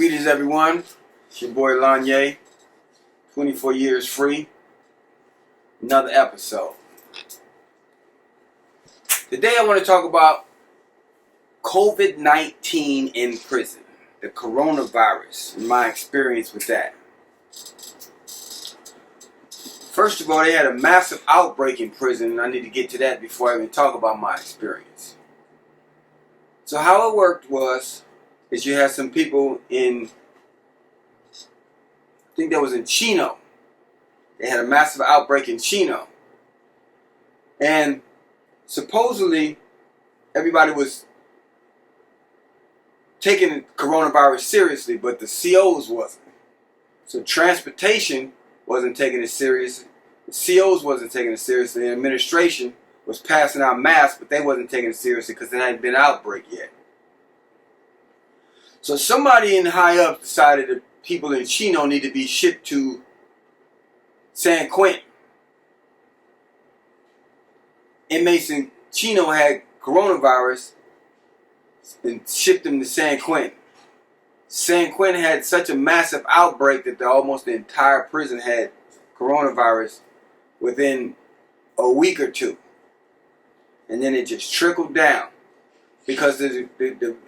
Greetings everyone, it's your boy Lanye, 24 years free, another episode. Today I want to talk about COVID-19 in prison, the coronavirus, and my experience with that. First of all, they had a massive outbreak in prison, and I need to get to that before I even talk about my experience. So how it worked is you had some people in, I think that was in Chino. They had a massive outbreak in Chino. And supposedly everybody was taking coronavirus seriously, but the COs wasn't. So transportation wasn't taking it serious. The COs wasn't taking it seriously. The administration was passing out masks, but they wasn't taking it seriously because there hadn't been an outbreak yet. So somebody in high up decided that people in Chino need to be shipped to San Quentin. Inmates in Chino had coronavirus and shipped them to San Quentin. San Quentin had such a massive outbreak that almost the entire prison had coronavirus within a week or two. And then it just trickled down. Because the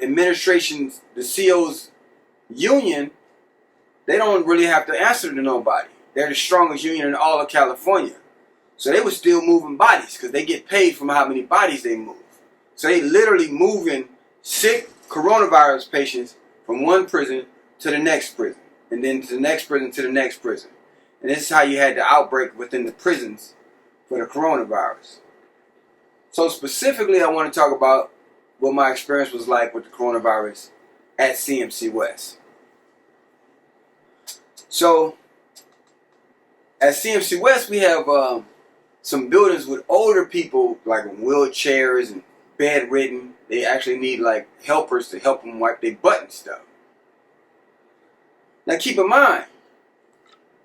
administration, the CO's union, they don't really have to answer to nobody. They're the strongest union in all of California. So they were still moving bodies because they get paid from how many bodies they move. So they literally moving sick coronavirus patients from one prison to the next prison. And then to the next prison to the next prison. And this is how you had the outbreak within the prisons for the coronavirus. So specifically I want to talk about what my experience was like with the coronavirus at CMC West. So, at CMC West, we have some buildings with older people, like in wheelchairs and bedridden. They actually need like helpers to help them wipe their butt and stuff. Now, keep in mind,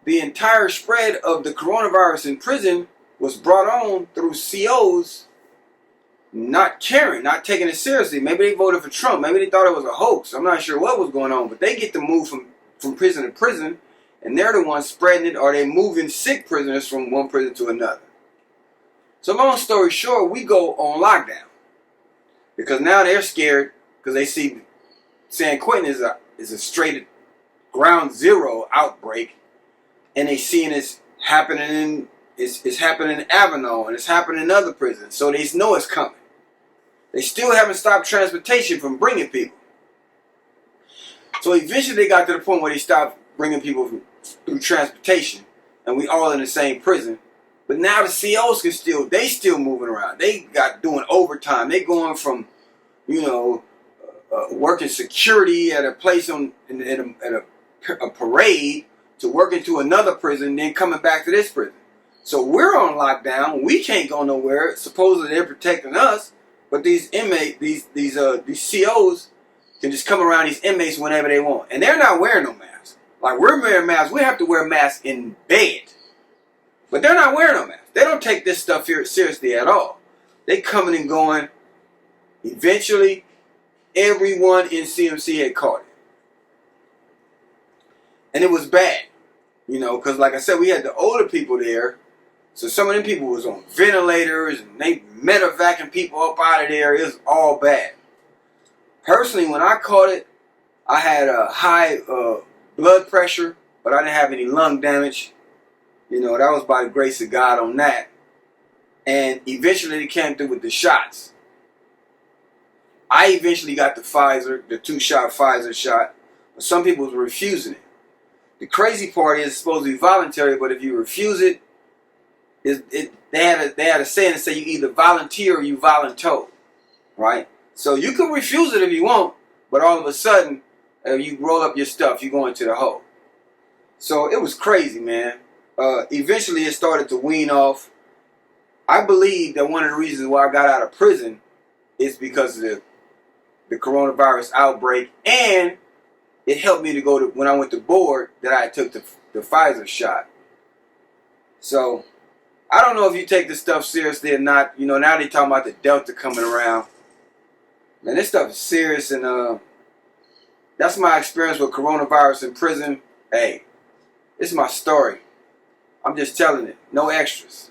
the entire spread of the coronavirus in prison was brought on through COs not caring, not taking it seriously. Maybe they voted for Trump. Maybe they thought it was a hoax. I'm not sure what was going on. But they get to move from prison to prison. And they're the ones spreading it. Or they moving sick prisoners from one prison to another. So long story short, we go on lockdown. Because now they're scared. Because they see San Quentin is a straight ground zero outbreak. And they seeing this happening it's happening in Avenal. And it's happening in other prisons. So they know it's coming. They still haven't stopped transportation from bringing people. So eventually they got to the point where they stopped bringing people through transportation. And we all in the same prison. But now the COs they still moving around. They got doing overtime. They going from, working security at a place at a parade to working to another prison, then coming back to this prison. So we're on lockdown. We can't go nowhere. Supposedly they're protecting us. But these inmates, these COs can just come around these inmates whenever they want. And they're not wearing no masks. Like we're wearing masks. We have to wear masks in bed. But they're not wearing no masks. They don't take this stuff here seriously at all. They coming and going. Eventually, everyone in CMC had caught it. And it was bad. Because like I said, we had the older people there. So some of them people was on ventilators and they medevacing people up out of there. It was all bad. Personally, when I caught it, I had a high blood pressure, but I didn't have any lung damage. That was by the grace of God on that. And eventually they came through with the shots. I eventually got the 2-shot Pfizer shot, but some people were refusing it. The crazy part is it's supposed to be voluntary, but if you refuse it, they had a saying that say you either volunteer or you voluntold, right? So you can refuse it if you want, but all of a sudden, you roll up your stuff, you go into the hole. So it was crazy, man. Eventually it started to wean off. I believe that one of the reasons why I got out of prison is because of the coronavirus outbreak, and it helped me to go to, when I went to board, that I took the Pfizer shot. So I don't know if you take this stuff seriously or not. Now they talking about the Delta coming around. Man, this stuff is serious, and That's my experience with coronavirus in prison. Hey, it's my story. I'm just telling it. No extras.